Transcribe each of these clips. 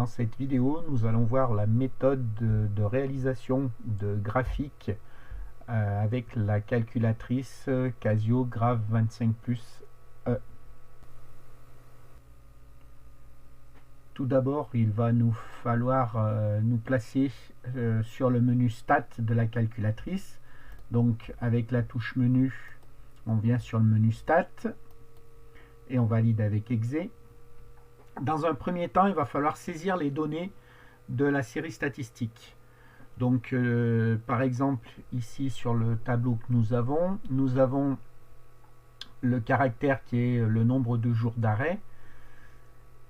Dans cette vidéo, nous allons voir la méthode de réalisation de graphiques avec la calculatrice Casio Graph 25 Plus E. Tout d'abord, il va nous falloir nous placer sur le menu Stat de la calculatrice. Donc avec la touche menu, on vient sur le menu Stat et on valide avec Exe. Dans un premier temps, il va falloir saisir les données de la série statistique. Donc, par exemple, ici sur le tableau que nous avons le caractère qui est le nombre de jours d'arrêt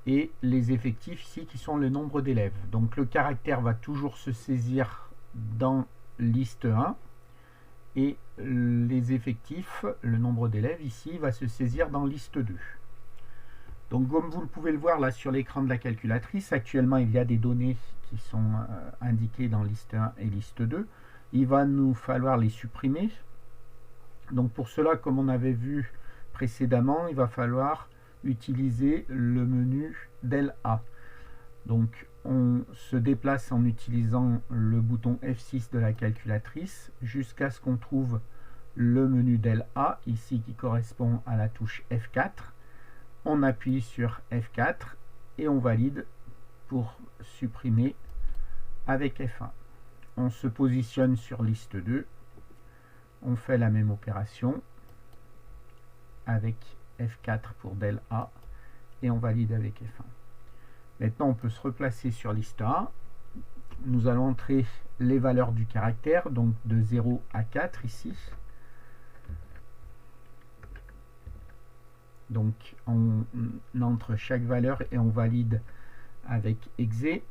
et les effectifs ici qui sont le nombre d'élèves. Donc, le caractère va toujours se saisir dans liste 1 et les effectifs, le nombre d'élèves ici, va se saisir dans liste 2. Donc comme vous pouvez le voir là sur l'écran de la calculatrice, actuellement il y a des données qui sont indiquées dans liste 1 et liste 2. Il va nous falloir les supprimer. Donc pour cela, comme on avait vu précédemment, il va falloir utiliser le menu del A. Donc on se déplace en utilisant le bouton F6 de la calculatrice jusqu'à ce qu'on trouve le menu del A, ici qui correspond à la touche F4. On appuie sur F4 et on valide pour supprimer avec F1. On se positionne sur liste 2. On fait la même opération avec F4 pour del A et on valide avec F1. Maintenant, on peut se replacer sur liste A. Nous allons entrer les valeurs du caractère, donc de 0 à 4 ici. Donc on entre chaque valeur et on valide avec Exe.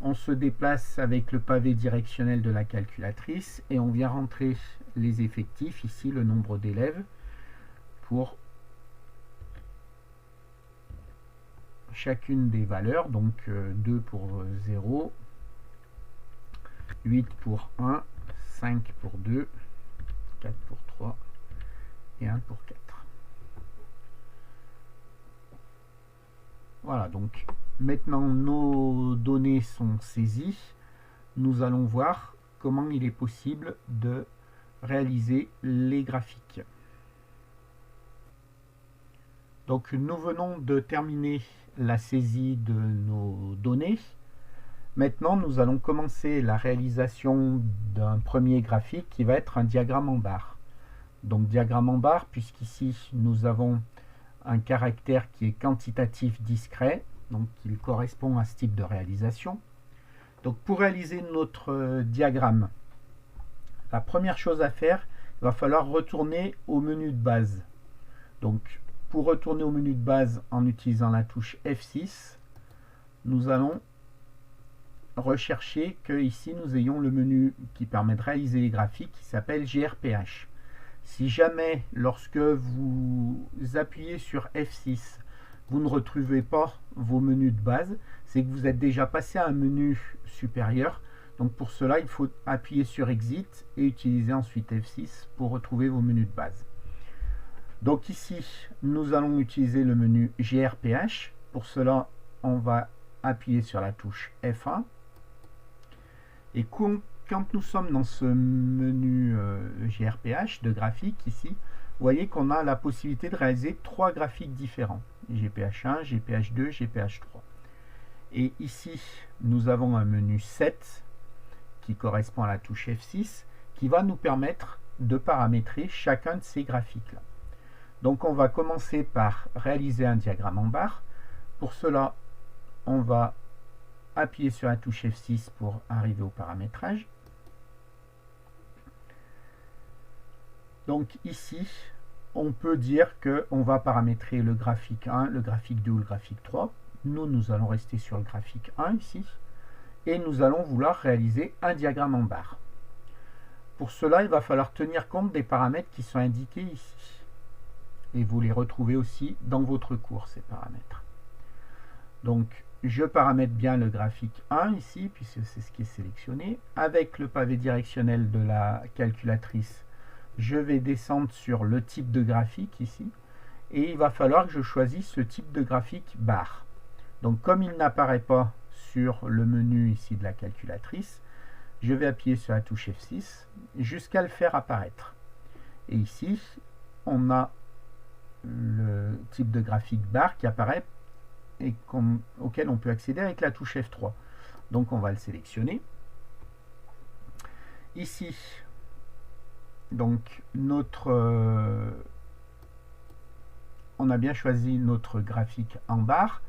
On se déplace avec le pavé directionnel de la calculatrice et on vient rentrer les effectifs, ici le nombre d'élèves, pour chacune des valeurs, donc 2 pour 0, 8 pour 1, 5 pour 2, 4 pour 3 et 1 pour 4. Voilà, donc maintenant nos données sont saisies. Nous allons voir comment il est possible de réaliser les graphiques. Donc nous venons de terminer la saisie de nos données. Maintenant, nous allons commencer la réalisation d'un premier graphique qui va être un diagramme en barre. Donc diagramme en barre, puisqu'ici nous avons un caractère qui est quantitatif discret, donc il correspond à ce type de réalisation. Donc pour réaliser notre diagramme, la première chose à faire, il va falloir retourner au menu de base. Donc pour retourner au menu de base en utilisant la touche F6, nous allons rechercher que ici nous ayons le menu qui permet de réaliser les graphiques qui s'appelle GRPH. Si jamais lorsque vous appuyez sur F6 vous ne retrouvez pas vos menus de base, c'est que vous êtes déjà passé à un menu supérieur. Donc pour cela il faut appuyer sur Exit et utiliser ensuite F6 pour retrouver vos menus de base. Donc ici nous allons utiliser le menu GRPH. Pour cela on va appuyer sur la touche F1. Et quand nous sommes dans ce menu GRPH de graphique ici, vous voyez qu'on a la possibilité de réaliser 3 graphiques différents. GPH1, GPH2, GPH3. Et ici, nous avons un menu 7 qui correspond à la touche F6 qui va nous permettre de paramétrer chacun de ces graphiques-là. Donc on va commencer par réaliser un diagramme en barre. Pour cela, on va appuyer sur la touche F6 pour arriver au paramétrage. Donc ici, on peut dire qu'on va paramétrer le graphique 1, le graphique 2 ou le graphique 3. Nous allons rester sur le graphique 1 ici. Et nous allons vouloir réaliser un diagramme en barre. Pour cela, il va falloir tenir compte des paramètres qui sont indiqués ici. Et vous les retrouvez aussi dans votre cours, ces paramètres. Donc, je paramètre bien le graphique 1 ici, puisque c'est ce qui est sélectionné. Avec le pavé directionnel de la calculatrice, je vais descendre sur le type de graphique ici. et il va falloir que je choisisse ce type de graphique barre. Donc comme il n'apparaît pas sur le menu ici de la calculatrice, je vais appuyer sur la touche F6 jusqu'à le faire apparaître. Et ici, on a le type de graphique barre qui apparaît et auquel on peut accéder avec la touche F3. Donc on va le sélectionner. Ici, donc on a bien choisi notre graphique en barre.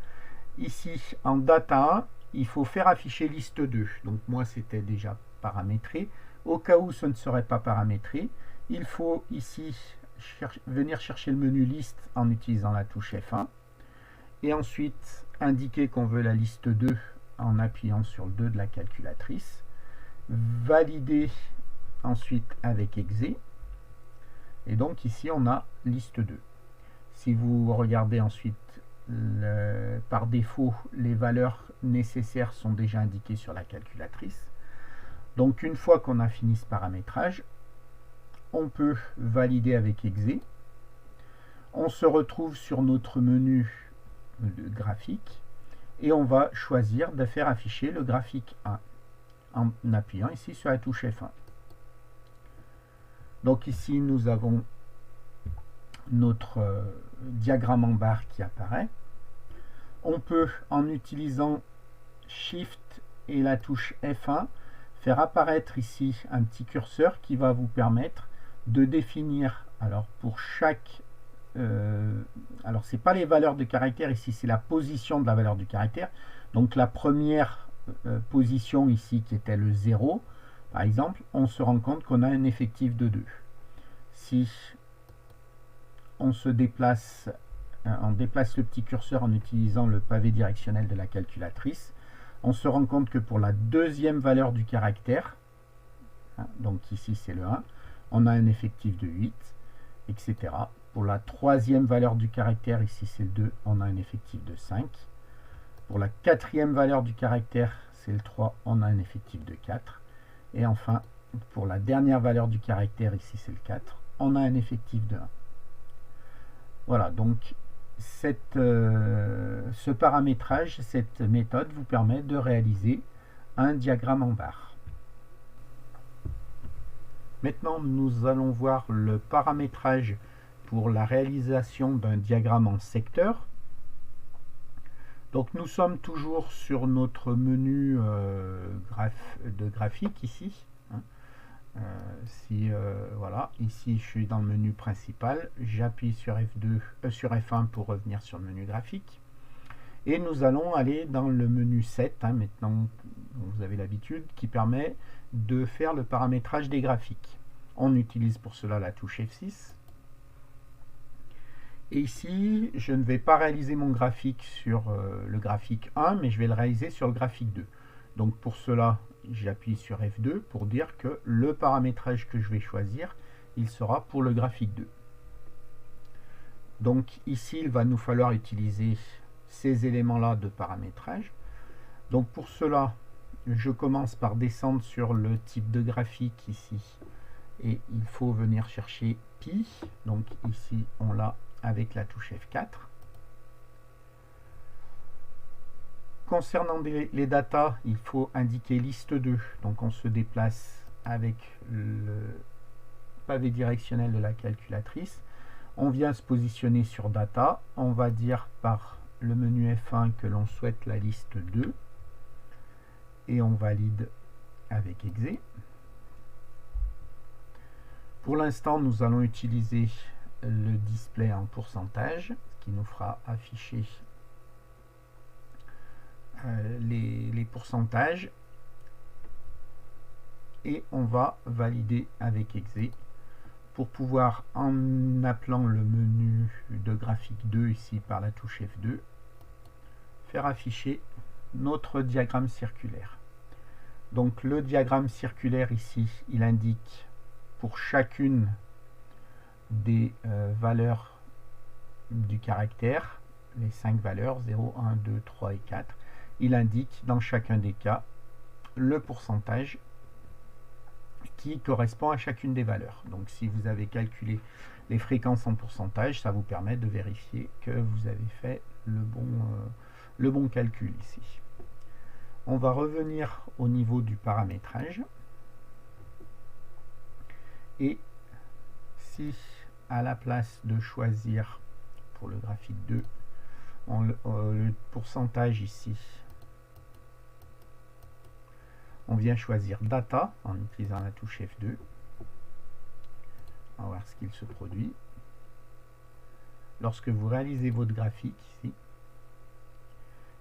Ici, en data 1, il faut faire afficher liste 2. Donc moi, c'était déjà paramétré. Au cas où ce ne serait pas paramétré, il faut ici venir chercher le menu liste en utilisant la touche F1. Et ensuite, indiquer qu'on veut la liste 2 en appuyant sur le 2 de la calculatrice. Valider ensuite avec exe. Et donc ici, on a liste 2. Si vous regardez ensuite, par défaut, les valeurs nécessaires sont déjà indiquées sur la calculatrice. Donc une fois qu'on a fini ce paramétrage, on peut valider avec exe. On se retrouve sur notre menu de graphique et on va choisir de faire afficher le graphique 1 en appuyant ici sur la touche F1. Donc ici nous avons notre diagramme en barre qui apparaît. On peut, en utilisant Shift et la touche F1, faire apparaître ici un petit curseur qui va vous permettre de définir, alors pour chaque alors c'est pas les valeurs de caractère ici, c'est la position de la valeur du caractère. Donc la première position ici qui était le 0 par exemple, on se rend compte qu'on a un effectif de 2. Si on déplace le petit curseur en utilisant le pavé directionnel de la calculatrice, on se rend compte que pour la deuxième valeur du caractère, donc ici c'est le 1, on a un effectif de 8, etc. Pour la troisième valeur du caractère, ici c'est le 2, on a un effectif de 5. Pour la quatrième valeur du caractère, c'est le 3, on a un effectif de 4. Et enfin, pour la dernière valeur du caractère, ici c'est le 4, on a un effectif de 1. Voilà, donc ce paramétrage, cette méthode vous permet de réaliser un diagramme en barre. Maintenant, nous allons voir le paramétrage pour la réalisation d'un diagramme en secteur. Donc nous sommes toujours sur notre menu de graphique ici. Voilà, ici je suis dans le menu principal, j'appuie sur sur F1 pour revenir sur le menu graphique. Et nous allons aller dans le menu 7, maintenant vous avez l'habitude, qui permet de faire le paramétrage des graphiques. On utilise pour cela la touche F6. Et ici, je ne vais pas réaliser mon graphique sur le graphique 1, mais je vais le réaliser sur le graphique 2. Donc pour cela, j'appuie sur F2 pour dire que le paramétrage que je vais choisir, il sera pour le graphique 2. Donc ici, il va nous falloir utiliser ces éléments-là de paramétrage. Donc pour cela, je commence par descendre sur le type de graphique ici. Et il faut venir chercher Pi. Donc ici, on l'a avec la touche F4. Concernant les datas, il faut indiquer liste 2. Donc on se déplace avec le pavé directionnel de la calculatrice. On vient se positionner sur data. On va dire par le menu F1 que l'on souhaite la liste 2. Et on valide avec exe. Pour l'instant, nous allons utiliser le display en pourcentage, ce qui nous fera afficher les pourcentages. Et on va valider avec exe pour pouvoir, en appelant le menu de graphique 2 ici par la touche F2, faire afficher notre diagramme circulaire. Donc le diagramme circulaire ici, il indique pour chacune des valeurs du caractère, les 5 valeurs 0, 1, 2, 3 et 4, il indique dans chacun des cas le pourcentage qui correspond à chacune des valeurs. Donc si vous avez calculé les fréquences en pourcentage, ça vous permet de vérifier que vous avez fait le bon calcul ici. On va revenir au niveau du paramétrage. Et si à la place de choisir pour le graphique 2, le pourcentage ici, on vient choisir Data en utilisant la touche F2. On va voir ce qu'il se produit. Lorsque vous réalisez votre graphique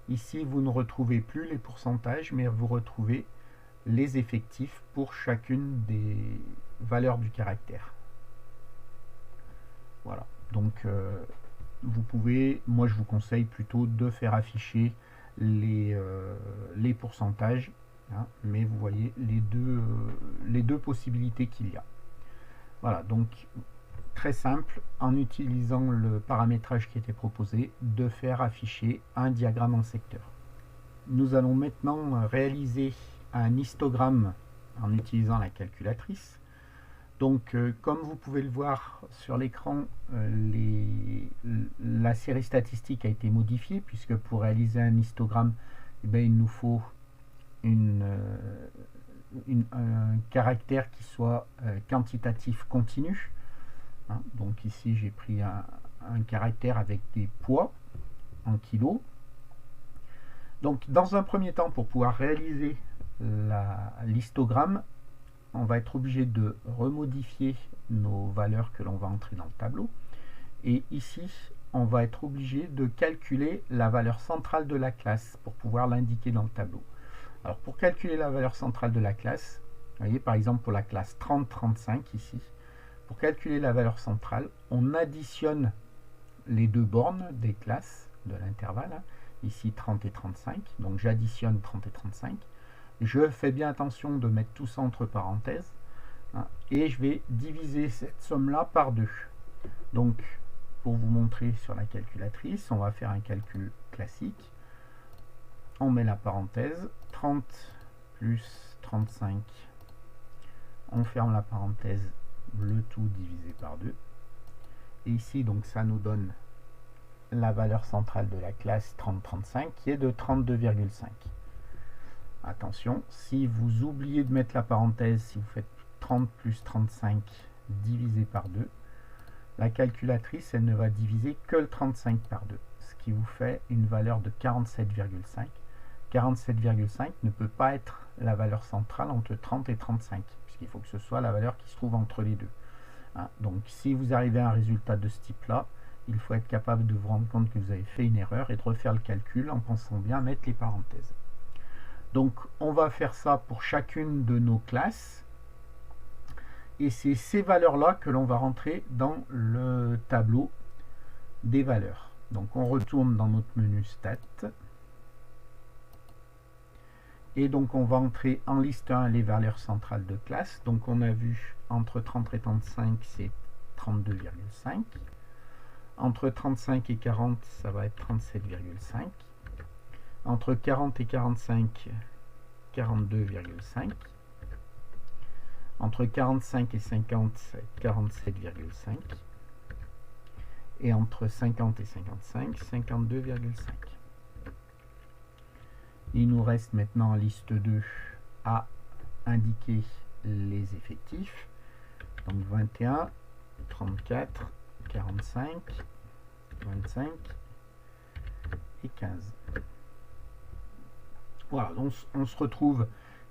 ici, vous ne retrouvez plus les pourcentages, mais vous retrouvez les effectifs pour chacune des valeurs du caractère. Voilà, donc vous pouvez, moi je vous conseille plutôt de faire afficher les pourcentages, hein, mais vous voyez les deux possibilités qu'il y a. Voilà, donc très simple, en utilisant le paramétrage qui était proposé, de faire afficher un diagramme en secteur. Nous allons maintenant réaliser un histogramme en utilisant la calculatrice. Donc, comme vous pouvez le voir sur l'écran, la série statistique a été modifiée, puisque pour réaliser un histogramme, eh bien, il nous faut un caractère qui soit quantitatif continu. Hein, donc ici, j'ai pris un caractère avec des poids en kilos. Donc, dans un premier temps, pour pouvoir réaliser l'histogramme, on va être obligé de remodifier nos valeurs que l'on va entrer dans le tableau. Et ici, on va être obligé de calculer la valeur centrale de la classe pour pouvoir l'indiquer dans le tableau. Alors, pour calculer la valeur centrale de la classe, vous voyez, par exemple, pour la classe 30-35 ici, pour calculer la valeur centrale, on additionne les deux bornes des classes de l'intervalle, hein, ici 30 et 35, donc j'additionne 30 et 35. Je fais bien attention de mettre tout ça entre parenthèses, hein, et je vais diviser cette somme-là par 2. Donc, pour vous montrer sur la calculatrice, on va faire un calcul classique. On met la parenthèse, 30 plus 35, on ferme la parenthèse, le tout divisé par 2. Et ici, donc, ça nous donne la valeur centrale de la classe 30-35 qui est de 32,5. Attention, si vous oubliez de mettre la parenthèse, si vous faites 30 plus 35 divisé par 2, la calculatrice, elle ne va diviser que le 35 par 2, ce qui vous fait une valeur de 47,5. 47,5 ne peut pas être la valeur centrale entre 30 et 35, puisqu'il faut que ce soit la valeur qui se trouve entre les deux. Hein, donc si vous arrivez à un résultat de ce type-là, il faut être capable de vous rendre compte que vous avez fait une erreur et de refaire le calcul en pensant bien mettre les parenthèses. Donc on va faire ça pour chacune de nos classes. Et c'est ces valeurs-là que l'on va rentrer dans le tableau des valeurs. Donc on retourne dans notre menu Stat. Et donc on va entrer en liste 1 les valeurs centrales de classe. Donc on a vu entre 30 et 35, c'est 32,5. Entre 35 et 40, ça va être 37,5. Entre 40 et 45, 42,5. Entre 45 et 50, c'est 47,5. Et entre 50 et 55, 52,5. Il nous reste maintenant en liste 2 à indiquer les effectifs. Donc 21, 34, 45, 25 et 15. Voilà, donc on se retrouve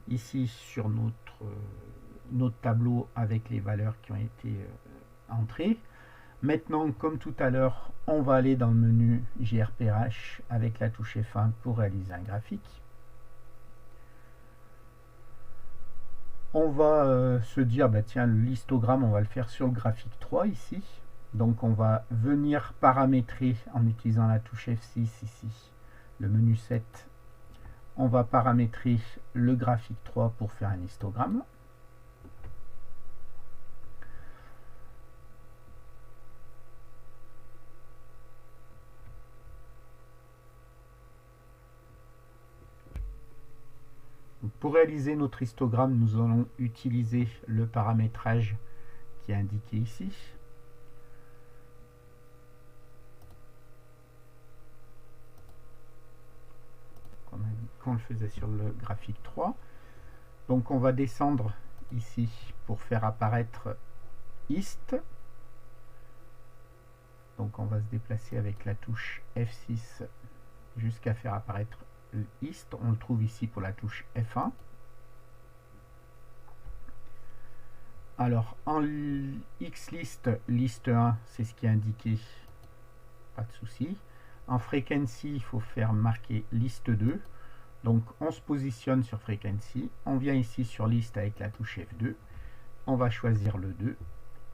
ici sur notre tableau avec les valeurs qui ont été entrées. Maintenant, comme tout à l'heure, on va aller dans le menu GRPH avec la touche F1 pour réaliser un graphique. On va se dire, bah tiens, l'histogramme, on va le faire sur le graphique 3 ici. Donc on va venir paramétrer en utilisant la touche F6 ici, le menu 7. On va paramétrer le graphique 3 pour faire un histogramme. Pour réaliser notre histogramme, nous allons utiliser le paramétrage qui est indiqué ici. Qu'on le faisait sur le graphique 3. Donc on va descendre ici pour faire apparaître hist. Donc on va se déplacer avec la touche F6 jusqu'à faire apparaître le hist. On le trouve ici pour la touche F1. Alors en xlist, liste 1, c'est ce qui est indiqué, pas de souci. En frequency, il faut faire marquer liste 2. Donc on se positionne sur frequency, on vient ici sur liste avec la touche F2, on va choisir le 2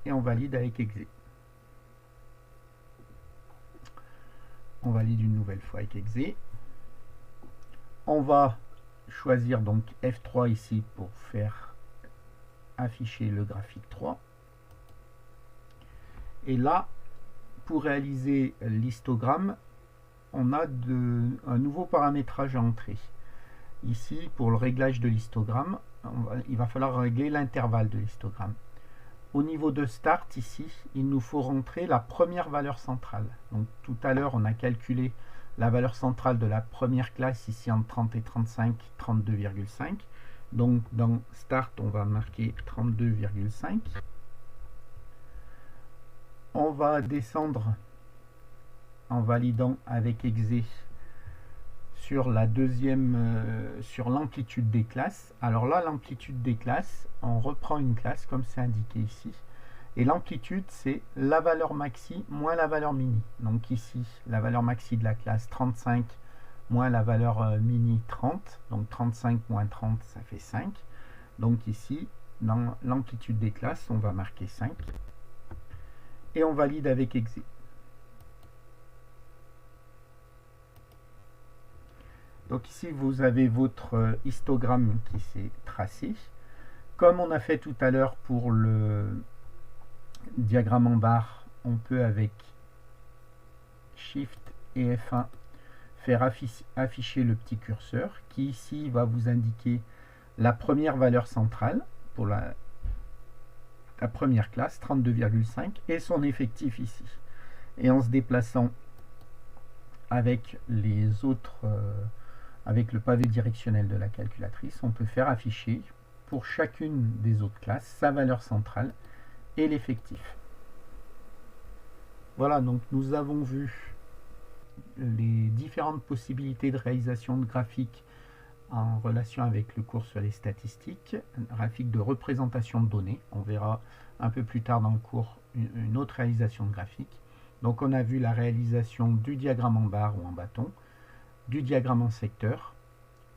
et on valide avec exe. On valide une nouvelle fois avec exe. On va choisir donc F3 ici pour faire afficher le graphique 3. Et là, pour réaliser l'histogramme, on a un nouveau paramétrage à entrer. Ici, pour le réglage de l'histogramme, il va falloir régler l'intervalle de l'histogramme. Au niveau de Start, ici, il nous faut rentrer la première valeur centrale. Donc tout à l'heure, on a calculé la valeur centrale de la première classe, ici entre 30 et 35, 32,5. Donc dans Start, on va marquer 32,5. On va descendre en validant avec exe sur la deuxième, sur l'amplitude des classes. Alors là, l'amplitude des classes, on reprend une classe comme c'est indiqué ici. Et l'amplitude, c'est la valeur maxi moins la valeur mini. Donc ici, la valeur maxi de la classe 35 moins la valeur mini 30. Donc 35 moins 30, ça fait 5. Donc ici, dans l'amplitude des classes, on va marquer 5. Et on valide avec exe. Donc ici, vous avez votre histogramme qui s'est tracé. Comme on a fait tout à l'heure pour le diagramme en barre, on peut avec Shift et F1 faire afficher le petit curseur qui ici va vous indiquer la première valeur centrale pour la première classe, 32,5, et son effectif ici. Et en se déplaçant avec les autres... avec le pavé directionnel de la calculatrice, on peut faire afficher pour chacune des autres classes sa valeur centrale et l'effectif. Voilà, donc nous avons vu les différentes possibilités de réalisation de graphiques en relation avec le cours sur les statistiques, graphique de représentation de données. On verra un peu plus tard dans le cours une autre réalisation de graphique. Donc on a vu la réalisation du diagramme en barre ou en bâton, du diagramme en secteur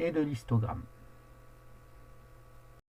et de l'histogramme.